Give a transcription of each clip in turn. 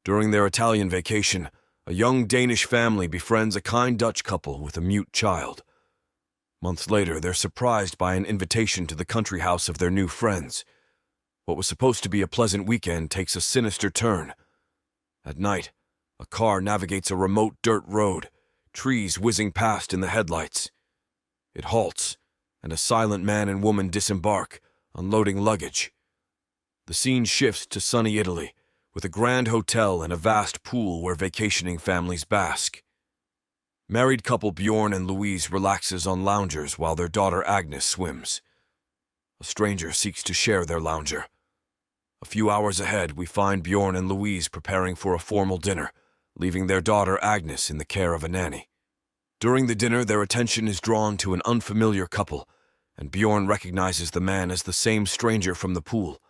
During their Italian vacation, a young Danish family befriends a kind Dutch couple with a mute child. Months later, they're surprised by an invitation to the country house of their new friends. What was supposed to be a pleasant weekend takes a sinister turn. At night, a car navigates a remote dirt road, trees whizzing past in the headlights. It halts, and a silent man and woman disembark, unloading luggage. The scene shifts to sunny Italy, with a grand hotel and a vast pool where vacationing families bask. Married couple Bjorn and Louise relaxes on loungers while their daughter Agnes swims. A stranger seeks to share their lounger. A few hours ahead, we find Bjorn and Louise preparing for a formal dinner, leaving their daughter Agnes in the care of a nanny. During the dinner, their attention is drawn to an unfamiliar couple, and Bjorn recognizes the man as the same stranger from the pool.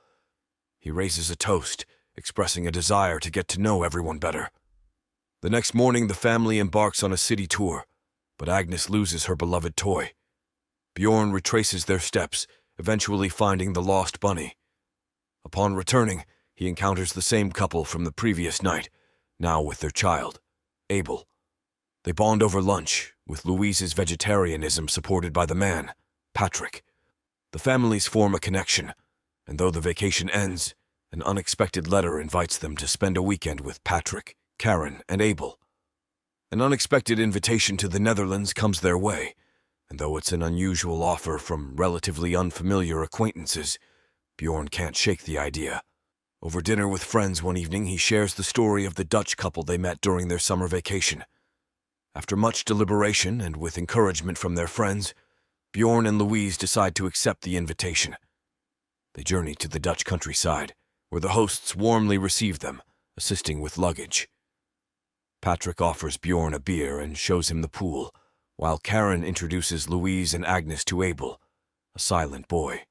He raises a toast, expressing a desire to get to know everyone better. The next morning, the family embarks on a city tour, but Agnes loses her beloved toy. Bjorn retraces their steps, eventually finding the lost bunny. Upon returning, he encounters the same couple from the previous night, now with their child, Abel. They bond over lunch, with Louise's vegetarianism supported by the man, Patrick. The families form a connection, and though the vacation ends, an unexpected letter invites them to spend a weekend with Patrick, Karen, and Abel. An unexpected invitation to the Netherlands comes their way, and though it's an unusual offer from relatively unfamiliar acquaintances, Bjorn can't shake the idea. Over dinner with friends one evening, he shares the story of the Dutch couple they met during their summer vacation. After much deliberation and with encouragement from their friends, Bjorn and Louise decide to accept the invitation. They journey to the Dutch countryside, where the hosts warmly receive them, assisting with luggage. Patrick offers Bjorn a beer and shows him the pool, while Karen introduces Louise and Agnes to Abel, a silent boy.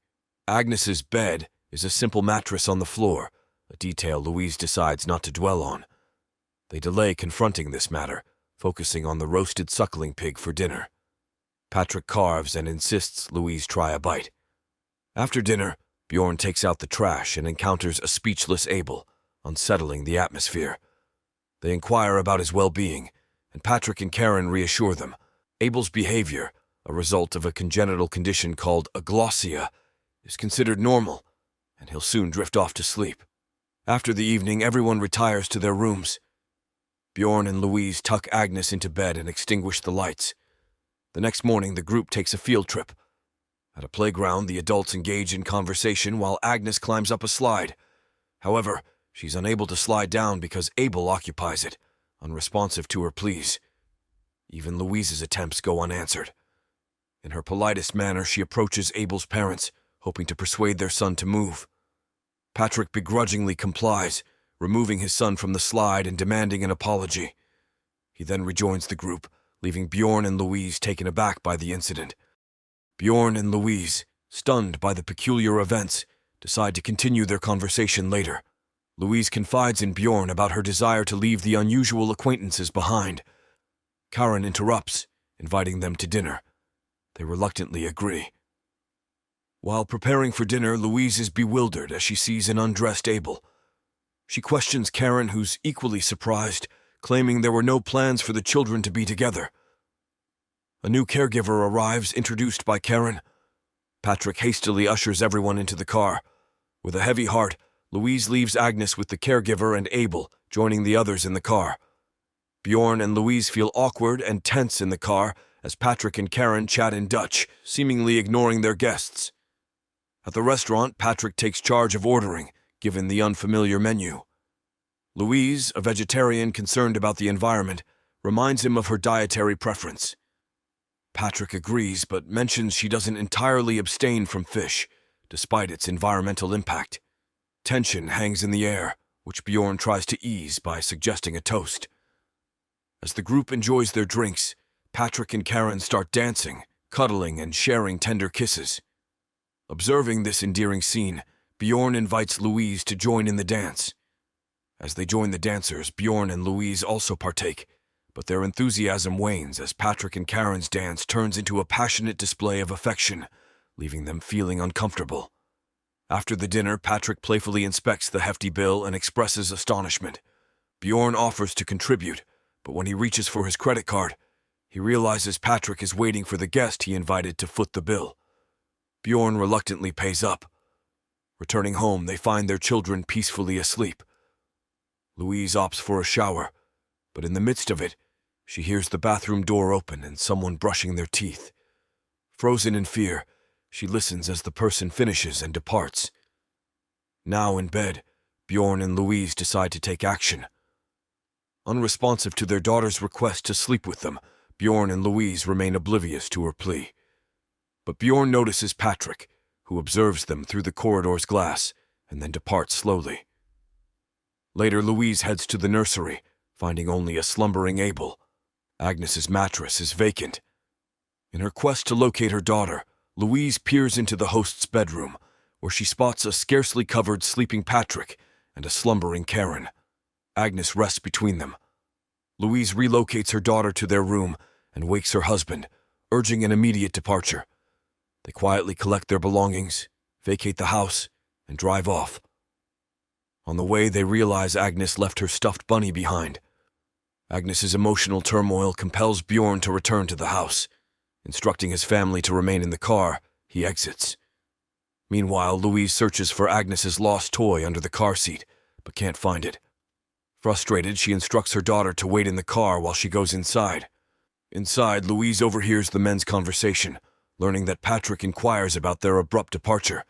Agnes's bed is a simple mattress on the floor, a detail Louise decides not to dwell on. They delay confronting this matter, focusing on the roasted suckling pig for dinner. Patrick carves and insists Louise try a bite. After dinner, Bjorn takes out the trash and encounters a speechless Abel, unsettling the atmosphere. They inquire about his well-being, and Patrick and Karen reassure them. Abel's behavior, a result of a congenital condition called aglossia, is considered normal, and he'll soon drift off to sleep. After the evening, everyone retires to their rooms. Bjorn and Louise tuck Agnes into bed and extinguish the lights. The next morning, the group takes a field trip. At a playground, the adults engage in conversation while Agnes climbs up a slide. However, she's unable to slide down because Abel occupies it, unresponsive to her pleas. Even Louise's attempts go unanswered. In her politest manner, she approaches Abel's parents, hoping to persuade their son to move. Patrick begrudgingly complies, removing his son from the slide and demanding an apology. He then rejoins the group, leaving Bjorn and Louise taken aback by the incident. Bjorn and Louise, stunned by the peculiar events, decide to continue their conversation later. Louise confides in Bjorn about her desire to leave the unusual acquaintances behind. Karen interrupts, inviting them to dinner. They reluctantly agree. While preparing for dinner, Louise is bewildered as she sees an undressed Abel. She questions Karen, who's equally surprised, claiming there were no plans for the children to be together. A new caregiver arrives, introduced by Karen. Patrick hastily ushers everyone into the car. With a heavy heart, Louise leaves Agnes with the caregiver and Abel, joining the others in the car. Bjorn and Louise feel awkward and tense in the car as Patrick and Karen chat in Dutch, seemingly ignoring their guests. At the restaurant, Patrick takes charge of ordering, given the unfamiliar menu. Louise, a vegetarian concerned about the environment, reminds him of her dietary preference. Patrick agrees, but mentions she doesn't entirely abstain from fish, despite its environmental impact. Tension hangs in the air, which Bjorn tries to ease by suggesting a toast. As the group enjoys their drinks, Patrick and Karen start dancing, cuddling, and sharing tender kisses. Observing this endearing scene, Bjorn invites Louise to join in the dance. As they join the dancers, Bjorn and Louise also partake, but their enthusiasm wanes as Patrick and Karen's dance turns into a passionate display of affection, leaving them feeling uncomfortable. After the dinner, Patrick playfully inspects the hefty bill and expresses astonishment. Bjorn offers to contribute, but when he reaches for his credit card, he realizes Patrick is waiting for the guest he invited to foot the bill. Bjorn reluctantly pays up. Returning home, they find their children peacefully asleep. Louise opts for a shower, but in the midst of it, she hears the bathroom door open and someone brushing their teeth. Frozen in fear, she listens as the person finishes and departs. Now in bed, Bjorn and Louise decide to take action. Unresponsive to their daughter's request to sleep with them, Bjorn and Louise remain oblivious to her plea. But Bjorn notices Patrick, who observes them through the corridor's glass and then departs slowly. Later, Louise heads to the nursery, finding only a slumbering Abel. Agnes's mattress is vacant. In her quest to locate her daughter, Louise peers into the host's bedroom, where she spots a scarcely covered sleeping Patrick and a slumbering Karen. Agnes rests between them. Louise relocates her daughter to their room and wakes her husband, urging an immediate departure. They quietly collect their belongings, vacate the house, and drive off. On the way, they realize Agnes left her stuffed bunny behind. Agnes's emotional turmoil compels Bjorn to return to the house. Instructing his family to remain in the car, he exits. Meanwhile, Louise searches for Agnes's lost toy under the car seat, but can't find it. Frustrated, she instructs her daughter to wait in the car while she goes inside. Inside, Louise overhears the men's conversation, learning that Patrick inquires about their abrupt departure.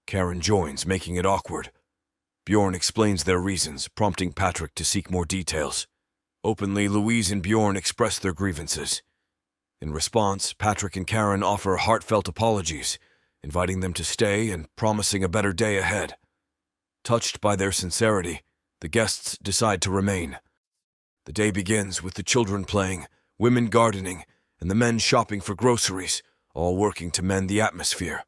Karen joins, making it awkward. Bjorn explains their reasons, prompting Patrick to seek more details. Openly, Louise and Bjorn express their grievances. In response, Patrick and Karen offer heartfelt apologies, inviting them to stay and promising a better day ahead. Touched by their sincerity, the guests decide to remain. The day begins with the children playing, women gardening, and the men shopping for groceries, all working to mend the atmosphere.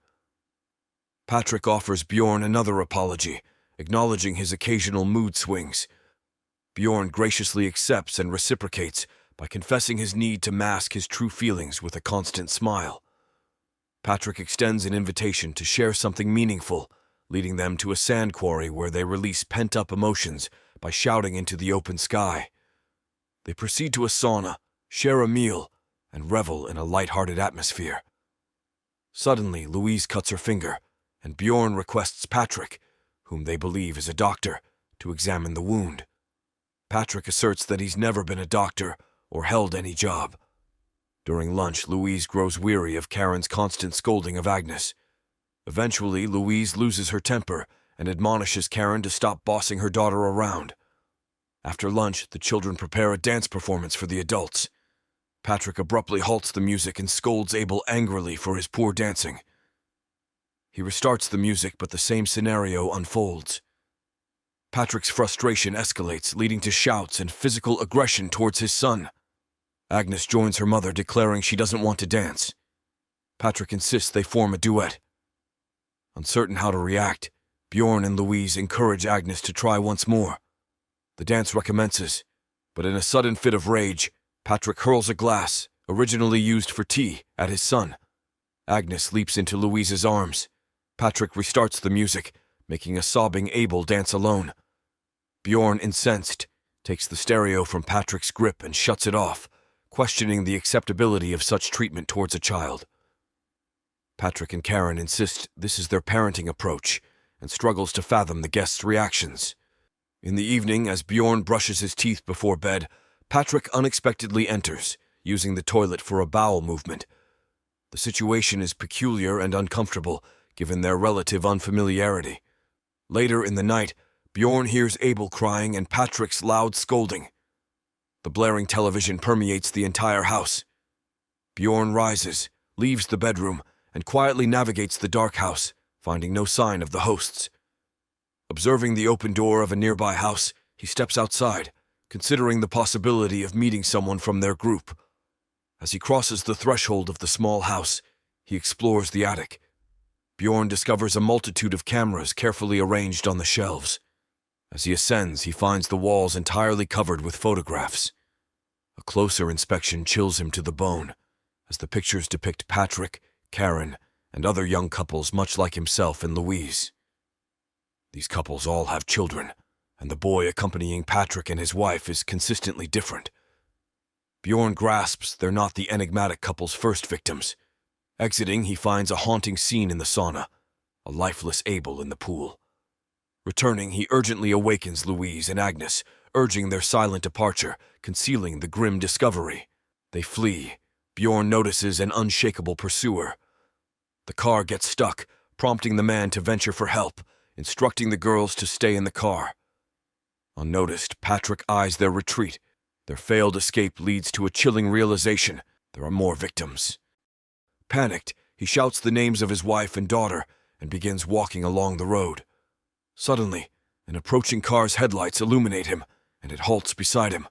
Patrick offers Bjorn another apology, acknowledging his occasional mood swings. Bjorn graciously accepts and reciprocates by confessing his need to mask his true feelings with a constant smile. Patrick extends an invitation to share something meaningful, leading them to a sand quarry where they release pent-up emotions by shouting into the open sky. They proceed to a sauna, share a meal, and revel in a light-hearted atmosphere. Suddenly, Louise cuts her finger, and Bjorn requests Patrick, whom they believe is a doctor, to examine the wound. Patrick asserts that he's never been a doctor or held any job. During lunch, Louise grows weary of Karen's constant scolding of Agnes. Eventually, Louise loses her temper and admonishes Karen to stop bossing her daughter around. After lunch, the children prepare a dance performance for the adults. Patrick abruptly halts the music and scolds Abel angrily for his poor dancing. He restarts the music, but the same scenario unfolds. Patrick's frustration escalates, leading to shouts and physical aggression towards his son. Agnes joins her mother, declaring she doesn't want to dance. Patrick insists they form a duet. Uncertain how to react, Bjorn and Louise encourage Agnes to try once more. The dance recommences, but in a sudden fit of rage, Patrick hurls a glass, originally used for tea, at his son. Agnes leaps into Louise's arms. Patrick restarts the music, making a sobbing Abel dance alone. Bjorn, incensed, takes the stereo from Patrick's grip and shuts it off, questioning the acceptability of such treatment towards a child. Patrick and Karen insist this is their parenting approach and struggles to fathom the guests' reactions. In the evening, as Bjorn brushes his teeth before bed, Patrick unexpectedly enters, using the toilet for a bowel movement. The situation is peculiar and uncomfortable, given their relative unfamiliarity. Later in the night, Bjorn hears Abel crying and Patrick's loud scolding. The blaring television permeates the entire house. Bjorn rises, leaves the bedroom, and quietly navigates the dark house, finding no sign of the hosts. Observing the open door of a nearby house, he steps outside, considering the possibility of meeting someone from their group. As he crosses the threshold of the small house, he explores the attic. Bjorn discovers a multitude of cameras carefully arranged on the shelves. As he ascends, he finds the walls entirely covered with photographs. A closer inspection chills him to the bone, as the pictures depict Patrick, Karen, and other young couples much like himself and Louise. These couples all have children, and the boy accompanying Patrick and his wife is consistently different. Bjorn grasps they're not the enigmatic couple's first victims. Exiting, he finds a haunting scene in the sauna, a lifeless Abel in the pool. Returning, he urgently awakens Louise and Agnes, urging their silent departure, concealing the grim discovery. They flee. Bjorn notices an unshakable pursuer. The car gets stuck, prompting the man to venture for help, instructing the girls to stay in the car. Unnoticed, Patrick eyes their retreat. Their failed escape leads to a chilling realization: there are more victims. Panicked, he shouts the names of his wife and daughter and begins walking along the road. Suddenly, an approaching car's headlights illuminate him, and it halts beside him.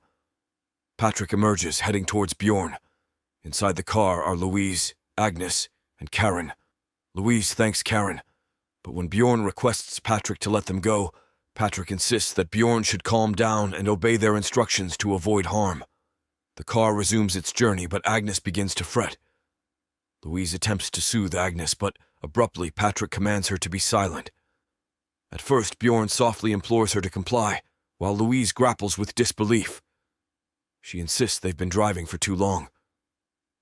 Patrick emerges, heading towards Bjorn. Inside the car are Louise, Agnes, and Karen. Louise thanks Karen, but when Bjorn requests Patrick to let them go, Patrick insists that Bjorn should calm down and obey their instructions to avoid harm. The car resumes its journey, but Agnes begins to fret. Louise attempts to soothe Agnes, but abruptly Patrick commands her to be silent. At first, Bjorn softly implores her to comply, while Louise grapples with disbelief. She insists they've been driving for too long.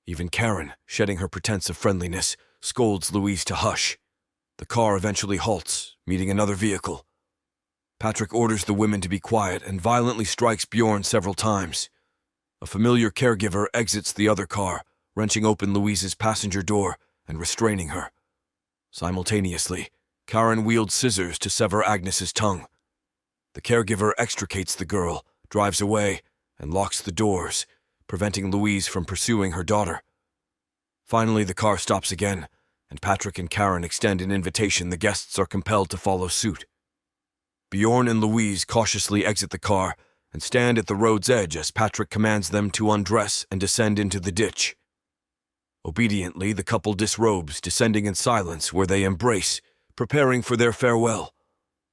Even Karen, shedding her pretense of friendliness, scolds Louise to hush. The car eventually halts, meeting another vehicle. Patrick orders the women to be quiet and violently strikes Bjorn several times. A familiar caregiver exits the other car, wrenching open Louise's passenger door and restraining her. Simultaneously, Karen wields scissors to sever Agnes's tongue. The caregiver extricates the girl, drives away, and locks the doors, preventing Louise from pursuing her daughter. Finally, the car stops again, and Patrick and Karen extend an invitation the guests are compelled to follow suit. Bjorn and Louise cautiously exit the car and stand at the road's edge as Patrick commands them to undress and descend into the ditch. Obediently, the couple disrobes, descending in silence, where they embrace, preparing for their farewell.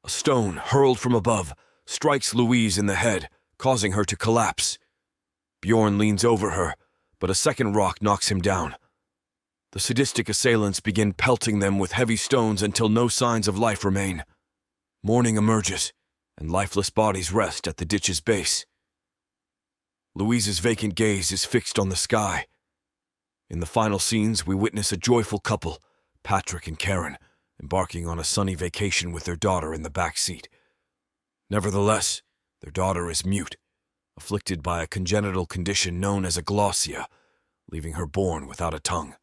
A stone, hurled from above, strikes Louise in the head, causing her to collapse. Bjorn leans over her, but a second rock knocks him down. The sadistic assailants begin pelting them with heavy stones until no signs of life remain. Morning emerges, and lifeless bodies rest at the ditch's base. Louise's vacant gaze is fixed on the sky. In the final scenes, we witness a joyful couple, Patrick and Karen, embarking on a sunny vacation with their daughter in the back seat. Nevertheless, their daughter is mute, afflicted by a congenital condition known as aglossia, leaving her born without a tongue.